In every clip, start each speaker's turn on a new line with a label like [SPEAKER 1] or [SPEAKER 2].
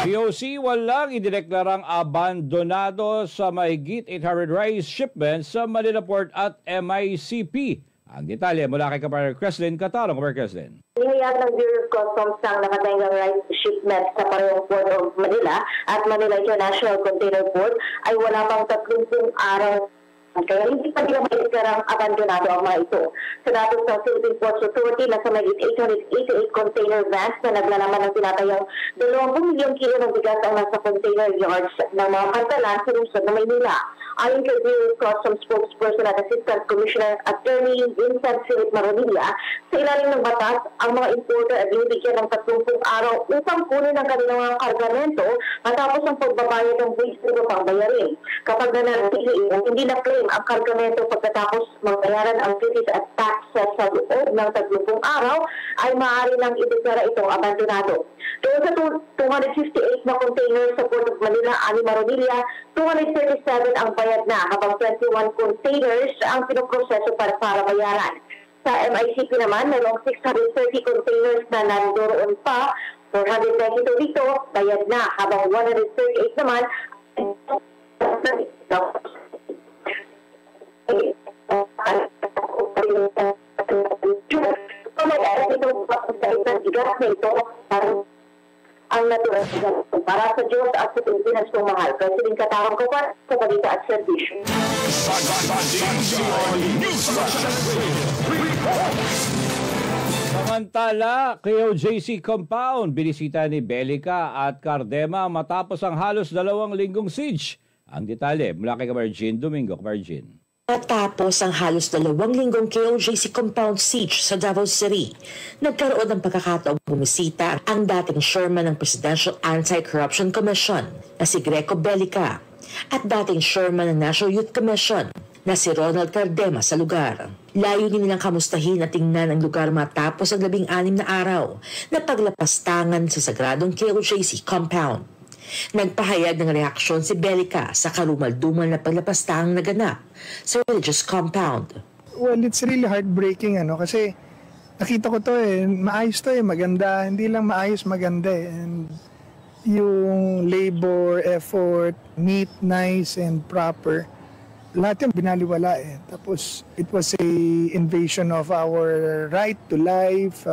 [SPEAKER 1] POC walang idineklarang abandonado sa mahigit 800 rice shipments sa Manila Port at MICP. Ang detalye mula kay Kapatid Creslin Catalong. Kapatid Creslin.
[SPEAKER 2] Inihayag ng Bureau of Customs ang nakatenggang rice shipment sa parehong Port of Manila at Manila International Container Port ay wala pang 30 araw. Kaya hindi pa nila maiklarang abandonado ang mga ito. Sa datos ng Philippine Ports Authority, nasa mahigit 888 container vans na naglalaman ng tinatayang 20 milyong kilo ng bigas ang nasa container yards ng mga kantalan sa lungsod ng Maynila. Ayon kay Bureau of Customs spokesperson at Assistant Commissioner Attorney Vincent Philip Maronilla, sa ilalim ng batas, ang mga importer ay binibigyan ng 30 araw upang kunin ang kanilang mga kargamento matapos ang pagbabayad ng buwis o pang bayarin. Kapag nanatili, hindi na-claim ang kargamento pagkatapos magbayaran ang duties at taxes sa loob ng 30 araw, ay maaari nang ideklara itong abandonado. Doon sa 258 na containers sa Port of Manila, ani Maronilla, 237 ang bayad na, habang 21 containers ang pinoproseso para bayaran. Sa MICP naman, mayroong 630 containers na nandoon pa, 492 dito, bayad na, habang 138 naman ang natural para sa Diyos at sa Pilipinas kong mahal. President Katarong ko pa sa balita at servisyo.
[SPEAKER 1] Samantala, KOJC compound, binisita ni Belica at Cardema matapos ang halos 2 linggong siege. Ang detalye mula kay Kamarjin Domingo. Kamarjin.
[SPEAKER 3] Matapos ang halos 2 linggong KOJC compound siege sa Davao City, nagkaroon ng pagkakataong bumisita ang dating chairman ng Presidential Anti-Corruption Commission na si Greco Belica at dating chairman ng National Youth Commission na si Ronald Cardema sa lugar. Layunin nilang kamustahin at tingnan ang lugar matapos ang 16 na araw na paglapastangan sa sagradong KOJC compound. Nagpahayag ng reaksyon si Belica sa karumal-dumal na paglapastang naganap sa religious compound.
[SPEAKER 4] Well, it's really heartbreaking kasi nakita ko to maayos to maganda, hindi lang maayos, maganda and yung labor, effort, neat, nice and proper, lahat yung binaliwala Tapos it was a invasion of our right to life,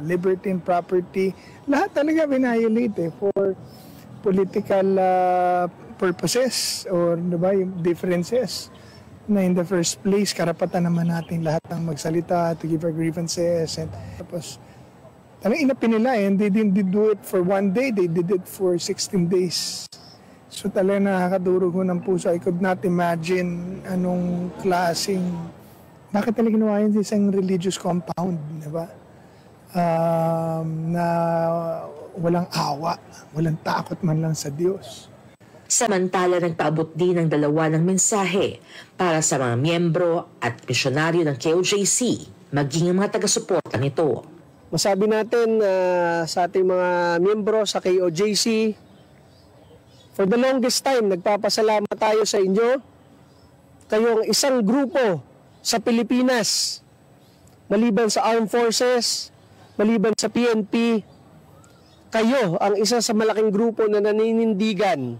[SPEAKER 4] liberty and property. Lahat talaga binayolate for political purposes or yung differences na in the first place karapatan naman natin lahat ng magsalita, to give our grievances and tapos talagang inapin nila and they didn't do it for 1 day, they did it for 16 days. So talagang nakakadurog ng puso. I could not imagine anong klaseng bakit talaga ginawa yun sa isang religious compound, diba? Na walang awa, walang takot man lang sa Diyos.
[SPEAKER 3] Samantala, nagpaabot din ng 2 ng mensahe para sa mga miyembro at misyonaryo ng KOJC, maging ang mga taga-suporta nito.
[SPEAKER 5] Masabi natin sa ating mga miyembro sa KOJC, for the longest time, nagpapasalamat tayo sa inyo. Kayo ang isang grupo sa Pilipinas, maliban sa Armed Forces, maliban sa PNP, kayo ang isa sa malaking grupo na naninindigan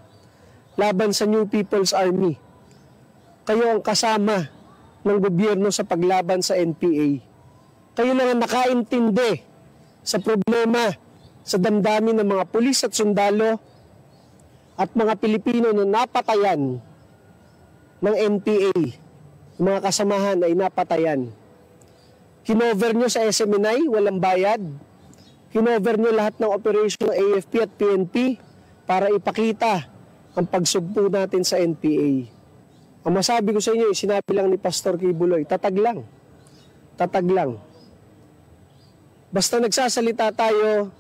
[SPEAKER 5] laban sa New People's Army. Kayo ang kasama ng gobyerno sa paglaban sa NPA. Kayo lang ang nakaintindi sa problema sa damdamin ng mga pulis at sundalo at mga Pilipino na napatayan ng NPA. Mga kasamahan ay napatayan. Kinover nyo sa SMNI, walang bayad. Kinover nyo lahat ng operation ng AFP at PNP para ipakita ang pagsugpo natin sa NPA. Ang masabi ko sa inyo, sinabi lang ni Pastor Kibuloy, tatag lang. Tatag lang. Basta nagsasalita tayo,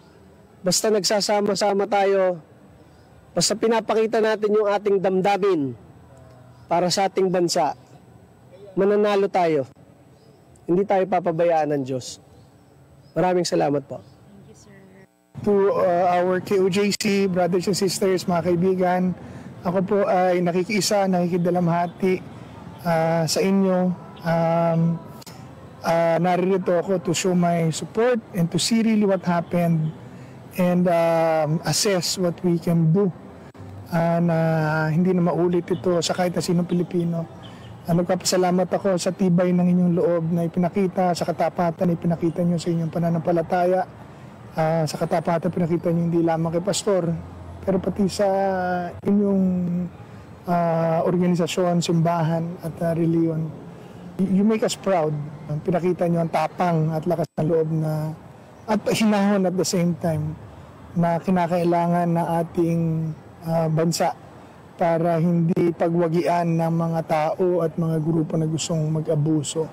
[SPEAKER 5] basta nagsasama-sama tayo, basta pinapakita natin yung ating damdamin para sa ating bansa, mananalo tayo. Hindi tayo papabayaan ng Diyos. Maraming salamat po.
[SPEAKER 4] To our KOJC, brothers and sisters, mga kaibigan, ako po ay nakikiisa, nakikidalamhati sa inyo. Naririto ako to show my support and to see really what happened and assess what we can do na hindi na maulit ito sa kahit na sinong Pilipino. Nagpapasalamat ako sa tibay ng inyong loob na ipinakita, sa katapatan na ipinakita nyo sa inyong pananampalataya, sa katapatan pinakita nyo hindi lamang kay pastor, pero pati sa inyong organisasyon, simbahan at reliyon. You make us proud. Pinakita nyo ang tapang at lakas ng loob na at hinahon at the same time na kinakailangan na ating bansa para hindi pagwagian ng mga tao at mga grupo na gustong mag-abuso.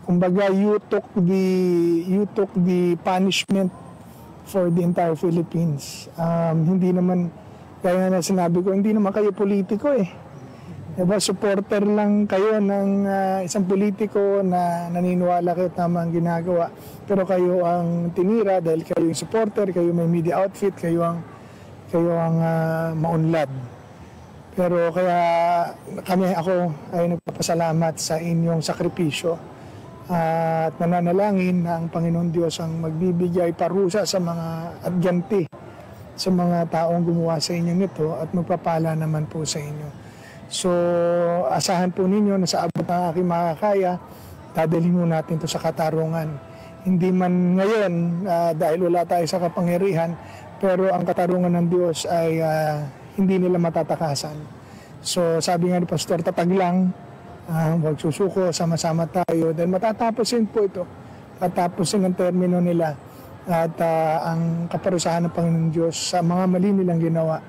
[SPEAKER 4] Kumbaga, you took the punishment for the entire Philippines. Hindi naman, kaya na sinabi ko, hindi naman kayo politiko eh. Diba, supporter lang kayo ng isang politiko na naniniwala kayo tama ang ginagawa. Pero kayo ang tinira dahil kayo yung supporter, kayo may media outfit, kayo ang maunlad. Pero kaya ako ay nagpapasalamat sa inyong sakripisyo at nananalangin na ang Panginoon Diyos ang magbibigay parusa sa mga adyanti, sa mga taong gumawa sa inyo nito at magpapala naman po sa inyo. So asahan po ninyo na sa abot ng aking makakaya, dadalhin mo natin ito sa katarungan. Hindi man ngayon dahil wala tayo sa kapangyarihan, pero ang katarungan ng Diyos ay hindi nila matatakasan. So sabi nga ni Pastor, tatag lang, huwag susuko, sama-sama tayo. Dahil matatapusin po ito. Tatapusin ang termino nila. At ang kaparusahan ng Panginoon Diyos sa mga mali nilang ginawa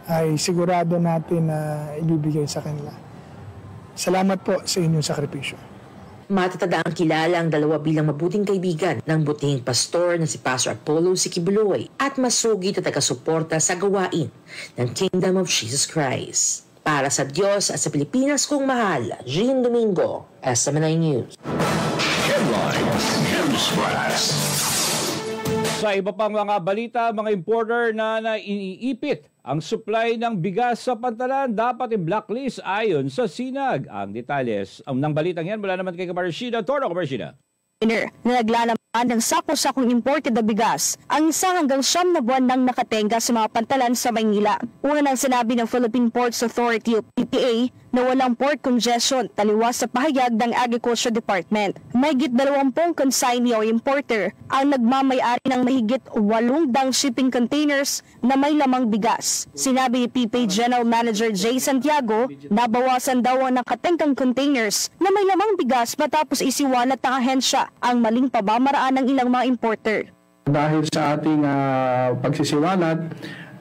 [SPEAKER 4] ay sigurado natin na ibibigay sa kanila. Salamat po sa inyong sakripisyo.
[SPEAKER 3] Matatadaang kilala ang dalawa bilang mabuting kaibigan ng butihing pastor na si Pastor Apollo Sikibuloy at masugid at taga-suporta sa gawain ng Kingdom of Jesus Christ. Para sa Diyos at sa Pilipinas kong mahal, Jean Domingo, SMNI News.
[SPEAKER 6] Headlines News Flash.
[SPEAKER 1] Sa iba pang mga balita, mga importer na iniipit ang supply ng bigas sa Pantalan dapat i-blacklist ayon sa SINAG. Ang detalles ng balitang yan mula naman kay Kamarshida Toro. Kamarshida.
[SPEAKER 7] Na naglalaman ng sako-sakong imported na bigas ang 1 hanggang 9 na buwan nang nakatenga sa mga pantalan sa Maynila. Una nang sinabi ng Philippine Ports Authority o PPA na walang port congestion taliwas sa pahayag ng Agriculture Department. Mahigit 20 consignee o importer ang nagmamay-ari ng mahigit 8 shipping containers na may lamang bigas. Sinabi ni PPA General Manager Jay Santiago na bawasan daw ang nakatengkang containers na may lamang bigas matapos isiwalat ng ahensya ang maling pamamaraan ng ilang mga importer.
[SPEAKER 8] Dahil sa ating pagsisiwalat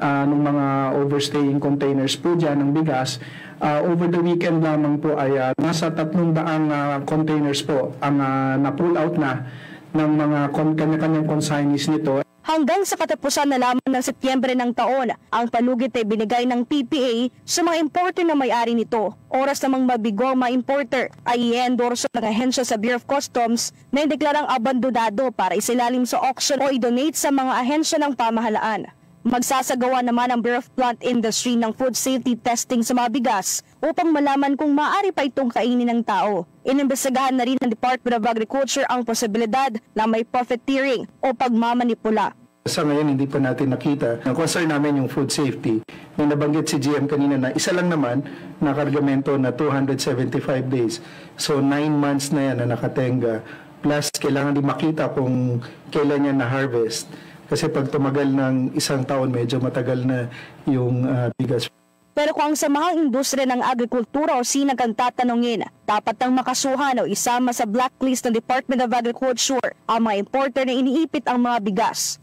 [SPEAKER 8] ng mga overstaying containers po dyan ng bigas, over the weekend lamang po ay nasa 300 containers po ang na-pull out na ng mga kanya-kanyang consignees nito.
[SPEAKER 7] Hanggang sa katapusan na lamang ng Setyembre ng taon, ang palugit ay binigay ng PPA sa mga importer na may-ari nito. Oras namang mabigo ang mga importer ay i-endorso ng ahensya sa Bureau of Customs na indeklarang abandonado para isilalim sa auction o i-donate sa mga ahensya ng pamahalaan. Magsasagawa naman ang Bureau of Plant Industry ng food safety testing sa mga bigas upang malaman kung maaari pa itong kainin ng tao. Inimbestigahan na rin ng Department of Agriculture ang posibilidad na may profiteering o pagmamanipula.
[SPEAKER 8] Sa ngayon, hindi pa natin nakita. Ang concern namin yung food safety. Yung nabanggit si GM kanina na isa lang naman na kargamento na 275 days. So 9 months na yan na nakatenga. Plus, kailangan din makita kung kailan yan na-harvest. Kasi pag tumagal ng 1 taon, medyo matagal na yung bigas.
[SPEAKER 7] Pero kung ang samahang industriya ng agrikultura o SINAG ang tatanungin, dapat nang makasuhan o isama sa blacklist ng Department of Agriculture ang mga importer na iniipit ang mga bigas.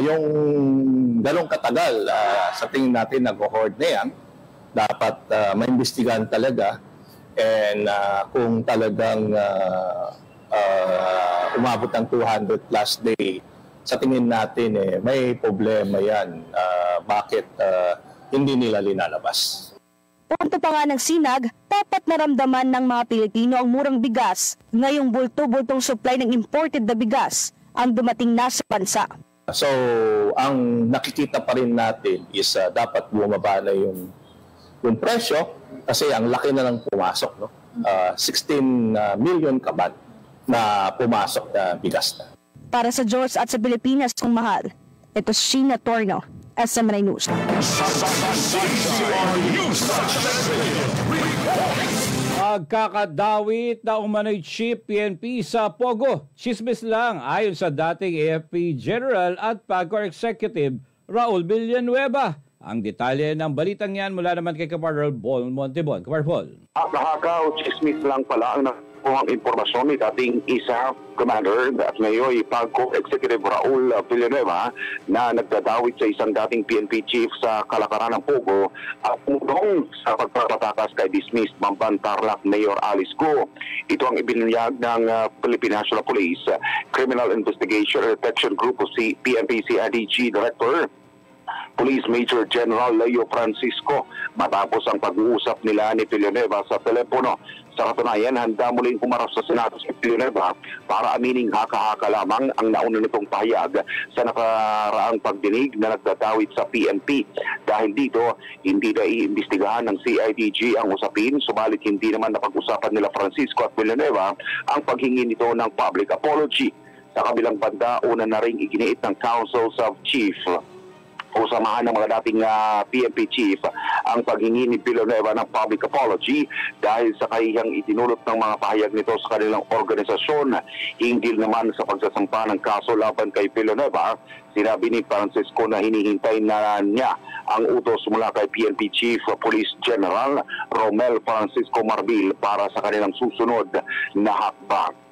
[SPEAKER 9] Yung ganong katagal, sa tingin natin nag-hoard na yan, dapat maimbestigahan talaga. And kung talagang umabot ng 200 plus day, sa tingin natin may problema yan. Bakit hindi nila linalabas?
[SPEAKER 7] Punto pa nga ng SINAG, dapat naramdaman ng mga Pilipino ang murang bigas ngayong bulto-bultong supply ng imported na bigas ang dumating na sa bansa.
[SPEAKER 9] So, ang nakikita pa rin natin is dapat bumaba na yung presyo kasi ang laki na lang pumasok. No? 16 million kaban na pumasok na bigas na.
[SPEAKER 7] Para sa Diyos at sa Pilipinas kung mahal, Ito si Sheena Torno, SMNI News.
[SPEAKER 1] Magkakadawit na umano'y chief PNP sa Pogo. Chismis lang ayon sa dating AFP General at PAGCOR Executive Raul Villanueva. Ang detalye ng balitang yan mula naman kay Kaparol Paul Montebon. Kapar Paul.
[SPEAKER 10] Nakakaw, chismis lang pala ang nakuhang impormasyon ni dating ISAF Commander at ngayon PAGCOR Executive Raul Villanueva na nagdadawit sa isang dating PNP chief sa kalakaran ng Pogo at umulong sa pagpapatakas kay dismissed Mamban Tarlac Mayor Alice Go. Ito ang ibinunyag ng Philippine National Police Criminal Investigation and Detection Group o PNP CIDG Director Police Major General Leo Francisco matapos ang pag-uusap nila ni Villanueva sa telepono. Sa katunayan, handa muling umarap sa Senado si Villanueva para amining haka-haka lamang ang nauna nitong pahayag sa nakaraang pagdinig na nagdadawit sa PNP. Dahil dito, hindi na iimbestigahan ng CIDG ang usapin, subalit hindi naman napag-usapan nila Francisco at Villanueva ang paghingi nito ng public apology. Sa kabilang banda, una na ring iginiit ng Councils of Chief o samahan ng mga dating PNP chief ang paghingi ni Villanueva ng public apology dahil sa kahiyang itinulot ng mga pahayag nito sa kanilang organisasyon. Hinggil naman sa pagsasampa ng kaso laban kay Villanueva, sinabi ni Francisco na hinihintay na niya ang utos mula kay PNP Chief Police General Romel Francisco Marbil para sa kanilang susunod na hakbang.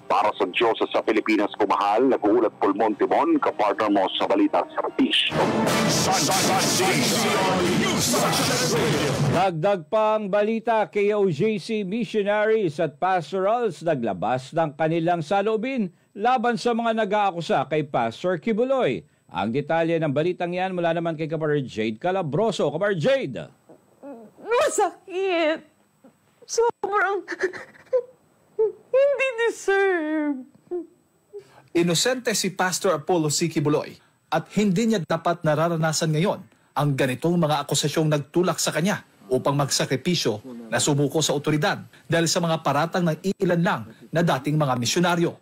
[SPEAKER 10] Para sa Diyos sa Pilipinas kumahal, nag-uulat Paul Montebon, kapartner mo sa Balita Service.
[SPEAKER 1] Dagdag pang balita, KOJC missionaries at pastorals naglabas ng kanilang saloobin laban sa mga nag-aakusa kay Pastor Kibuloy. Ang detalye ng balitang yan mula naman kay Kapar Jade Calabroso. Kapar Jade!
[SPEAKER 11] Masakit! Sobrang... hindi deserve.
[SPEAKER 12] Inosente si Pastor Apollo C. Kibuloy at hindi niya dapat nararanasan ngayon ang ganitong mga akusasyong nagtulak sa kanya upang magsakripisyo na sumuko sa otoridad dahil sa mga paratang ng ilan lang na dating mga misyonaryo.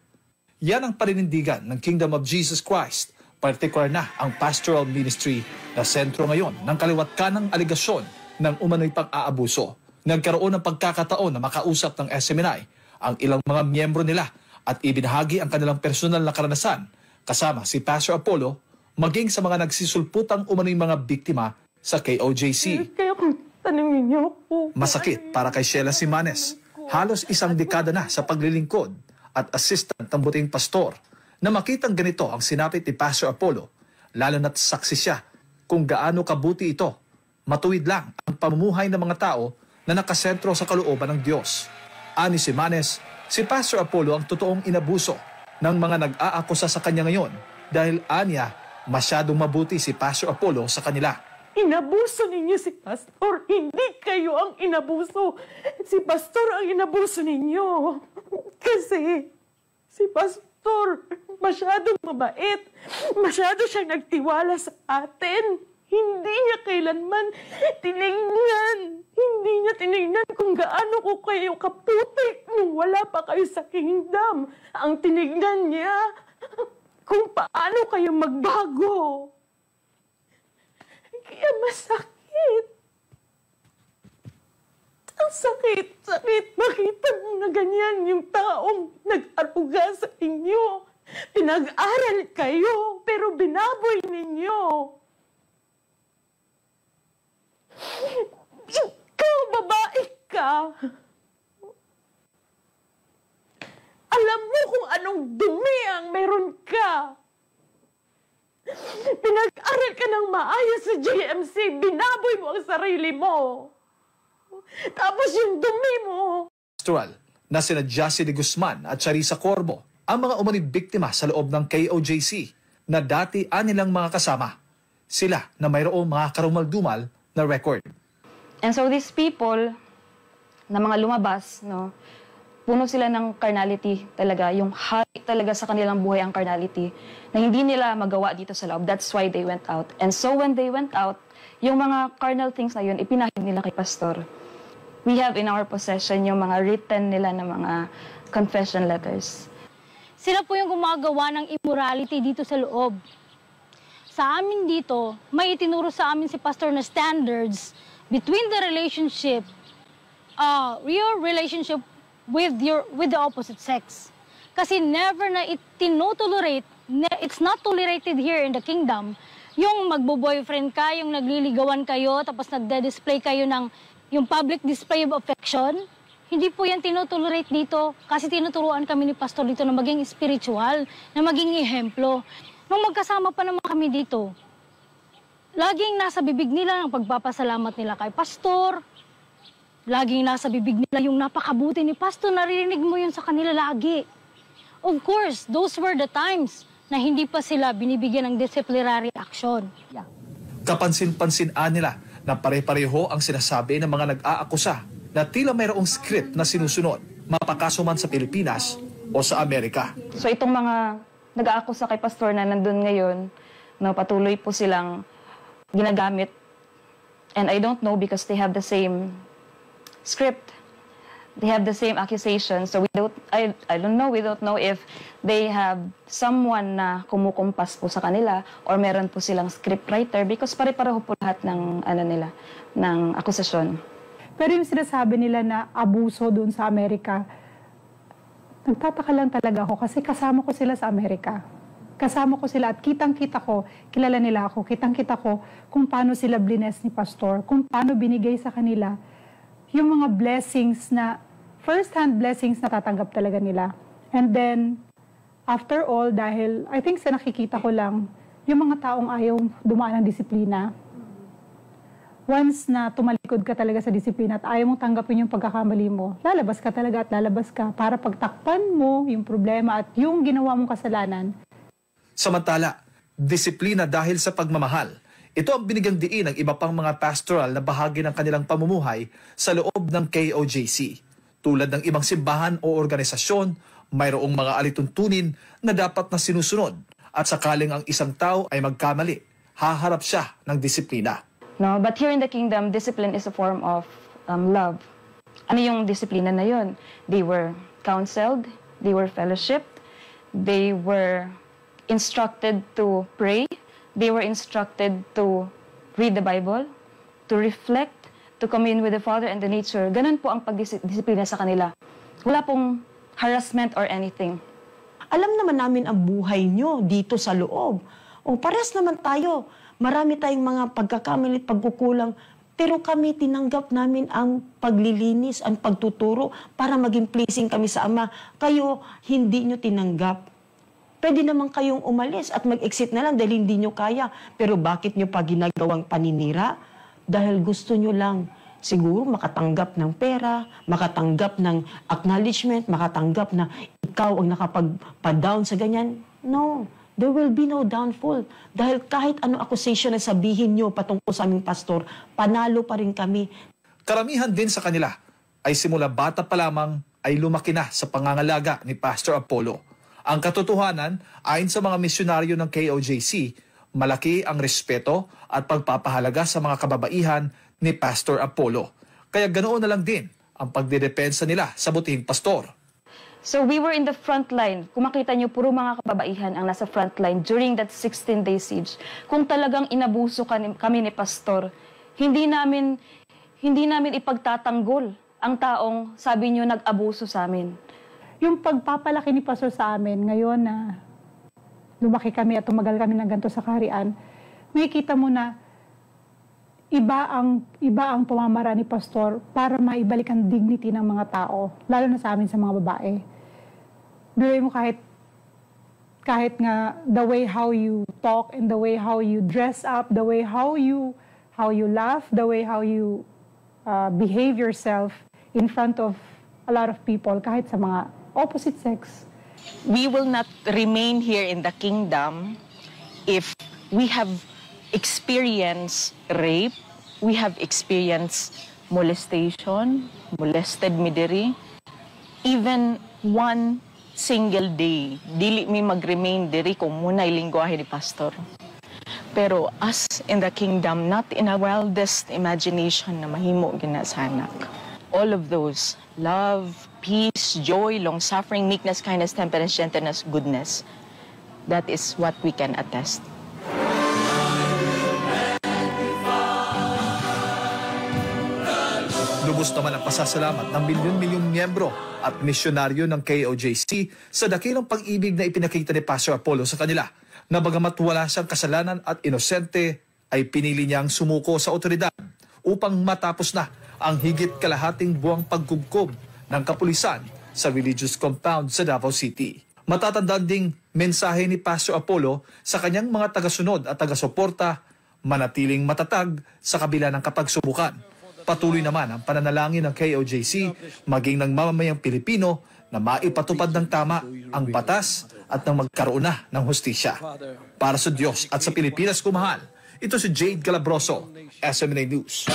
[SPEAKER 12] Yan ang paninindigan ng Kingdom of Jesus Christ, partikular na ang pastoral ministry na sentro ngayon ng kaliwat-kanang aligasyon ng umano'y pang-aabuso. Nagkaroon ng pagkakataon na makausap ng SMNI ang ilang mga miyembro nila at ibinahagi ang kanilang personal na karanasan kasama si Pastor Apollo maging sa mga nagsisulputang umano'y mga biktima sa KOJC.
[SPEAKER 11] Kaya kung tanungin niyo po...
[SPEAKER 12] Masakit para kay Sheila Simanes. Halos isang dekada na sa paglilingkod at assistant ng buting pastor na makitang ganito ang sinapit ni Pastor Apollo, lalo na't saksi siya kung gaano kabuti ito. Matuwid lang ang pamumuhay ng mga tao na nakasentro sa kalooban ng Diyos. Ani Simanes, si Pastor Apollo ang totoong inabuso ng mga nag-aakusa sa kanya ngayon dahil anya, masyadong mabuti si Pastor Apollo sa kanila.
[SPEAKER 11] Inabuso ninyo si Pastor, hindi kayo ang inabuso. Si Pastor ang inabuso ninyo. Kasi si Pastor masyadong mabait, masyado siyang nagtiwala sa atin. Hindi niya kailanman tinignan. Hindi niya tinignan kung gaano ko kayo kaputi nung wala pa kayo sa kingdom. Ang tinignan niya kung paano kayo magbago. Kaya masakit. Ang sakit makita mo na ganyan yung taong nag-aruga sa inyo. Pinag-aral kayo, pero binaboy ninyo. Ikaw, babae ka. Alam mo kung anong dumi ang meron ka. Pinag-aral ka ng maayos sa JMC, binaboy mo ang sarili mo. Tapos yung dumi mo.
[SPEAKER 12] Pastoral na sina Jassy de Guzman at Charissa Corbo, ang mga umanib biktima sa loob ng KOJC na dati anilang mga kasama. Sila na mayroong mga karumal-dumal na record.
[SPEAKER 13] And so these people na mga lumabas, no, puno sila ng carnality talaga, yung high talaga sa kanilang buhay ang carnality na hindi nila magawa dito sa loob. That's why they went out. And so when they went out, yung mga carnal things na yun, ipinahid nila kay Pastor. We have in our possession yung mga written nila na mga confession letters.
[SPEAKER 14] Sila po yung gumagawa ng immorality dito sa loob. sa amin dito, may itinuro sa amin si Pastor na standards between the relationship, your relationship with the opposite sex. Kasi never na itinotolerate, it's not tolerated here in the kingdom, yung magbo-boyfriend ka, yung nagliligawan kayo, tapos nagde-display kayo ng yung public display of affection. Hindi po yan tinotolerate dito kasi tinuturuan kami ni Pastor dito na maging spiritual, na maging ehemplo. Nung magkasama pa naman kami dito, laging nasa bibig nila ang pagpapasalamat nila kay Pastor. Laging nasa bibig nila yung napakabuti ni Pastor. Naririnig mo yun sa kanila lagi. Of course, those were the times na hindi pa sila binibigyan ng disciplinary action. Yeah.
[SPEAKER 12] Kapansin-pansinan nila na pare-pareho ang sinasabi ng mga nag-aakusa na tila mayroong script na sinusunod, mapakaso man sa Pilipinas o sa Amerika.
[SPEAKER 13] So itong mga nag-aakusa kay Pastor na nandun ngayon, no, patuloy po silang ginagamit. And I don't know because they have the same script. They have the same accusation. So I don't know, we don't know if they have someone na kumukumpas po sa kanila or meron po silang scriptwriter because pare-pareho po lahat ng, ng akusasyon.
[SPEAKER 15] Pero yung sinasabi nila na abuso doon sa Amerika, nagtataka lang talaga ako kasi kasama ko sila sa Amerika. Kasama ko sila at kitang-kita ko, kilala nila ako, kitang-kita ko kung paano sila blines ni Pastor, kung paano binigay sa kanila yung mga blessings na, first-hand blessings na tatanggap talaga nila. And then, after all, dahil I think sa nakikita ko lang, yung mga taong ayaw dumaan ng disiplina, once na tumalikod ka talaga sa disiplina at ayaw mong tanggapin yung pagkakamali mo, lalabas ka talaga at lalabas ka para pagtakpan mo yung problema at yung ginawa mong kasalanan.
[SPEAKER 12] Samantala, disiplina dahil sa pagmamahal. Ito ang binigyang diin ng iba pang mga pastoral na bahagi ng kanilang pamumuhay sa loob ng KOJC. Tulad ng ibang simbahan o organisasyon, mayroong mga alituntunin na dapat na sinusunod at sakaling ang isang tao ay magkamali, haharap siya ng disiplina.
[SPEAKER 13] No, but here in the kingdom, discipline is a form of love. Ano yung disiplina na yun? They were counseled, they were fellowshipped, they were instructed to pray, they were instructed to read the Bible, to reflect, to commune with the Father and the nature. Ganun po ang pagdisiplina sa kanila. Wala pong harassment or anything.
[SPEAKER 16] Alam naman namin ang buhay nyo dito sa loob. O parehas naman tayo. Marami tayong mga pagkakamali at pagkukulang. Pero kami tinanggap namin ang paglilinis, ang pagtuturo para maging pleasing kami sa Ama. Kayo, hindi nyo tinanggap. Pwede naman kayong umalis at mag-exit na lang dahil hindi nyo kaya. Pero bakit nyo pa ginagawang paninira? Dahil gusto nyo lang siguro makatanggap ng pera, makatanggap ng acknowledgement, makatanggap na ikaw ang nakapag-down sa ganyan. No, there will be no downfall. Dahil kahit ano accusation na sabihin nyo patungkol sa aming pastor, panalo pa rin kami.
[SPEAKER 12] Karamihan din sa kanila ay simula bata pa lamang ay lumaki na sa pangangalaga ni Pastor Apollo. Ang katotohanan, ayon sa mga misyonaryo ng KOJC, malaki ang respeto at pagpapahalaga sa mga kababaihan ni Pastor Apollo. Kaya ganoon na lang din ang pagdidepensa nila sa butihing pastor.
[SPEAKER 13] So we were in the front line. Kung makita niyo, puro mga kababaihan ang nasa front line during that 16-day siege. Kung talagang inabuso kami ni Pastor, hindi namin ipagtatanggol ang taong sabi niyo nag-abuso sa amin.
[SPEAKER 15] Yung pagpapalaki ni Pastor sa amin ngayon na lumaki kami at tumagal kami ng ganito sa kaharian, makikita mo na iba ang pamamaraan ni Pastor para maibalik ang dignity ng mga tao, lalo na sa amin sa mga babae. Biruin mo kahit nga the way how you talk and the way how you dress up, the way how you laugh, the way how you behave yourself in front of a lot of people, kahit sa mga opposite sex.
[SPEAKER 17] We will not remain here in the kingdom if we have experienced rape, we have experienced molestation, molested me diri, even one single day, dili mi mag-remain diri kung muna ilingguahe ni Pastor. Pero us in the kingdom, not in our wildest imagination na mahimo ginasanak. All of those, love, peace, joy, long-suffering, meekness, kindness, temperance, gentleness, goodness, that is what we can attest.
[SPEAKER 12] Lubos naman ang pasasalamat ng milyon-milyong miyembro at misyonaryo ng KOJC sa dakilang pag-ibig na ipinakita ni Pastor Apollo sa kanila, na bagamat wala siyang kasalanan at inosente, ay pinili niyang sumuko sa otoridad upang matapos na ang higit kalahating buwang pagkubkob ng kapulisan sa religious compound sa Davao City. Matatandaan ding mensahe ni Pastor Apollo sa kanyang mga tagasunod at tagasuporta, manatiling matatag sa kabila ng kapagsubukan. Patuloy naman ang pananalangin ng KOJC maging ng mamamayang Pilipino na maipatupad ng tama ang batas at nang magkaroon na ng hustisya. Para sa Diyos at sa Pilipinas kumahal, ito si Jade Galabroso, SMNA News.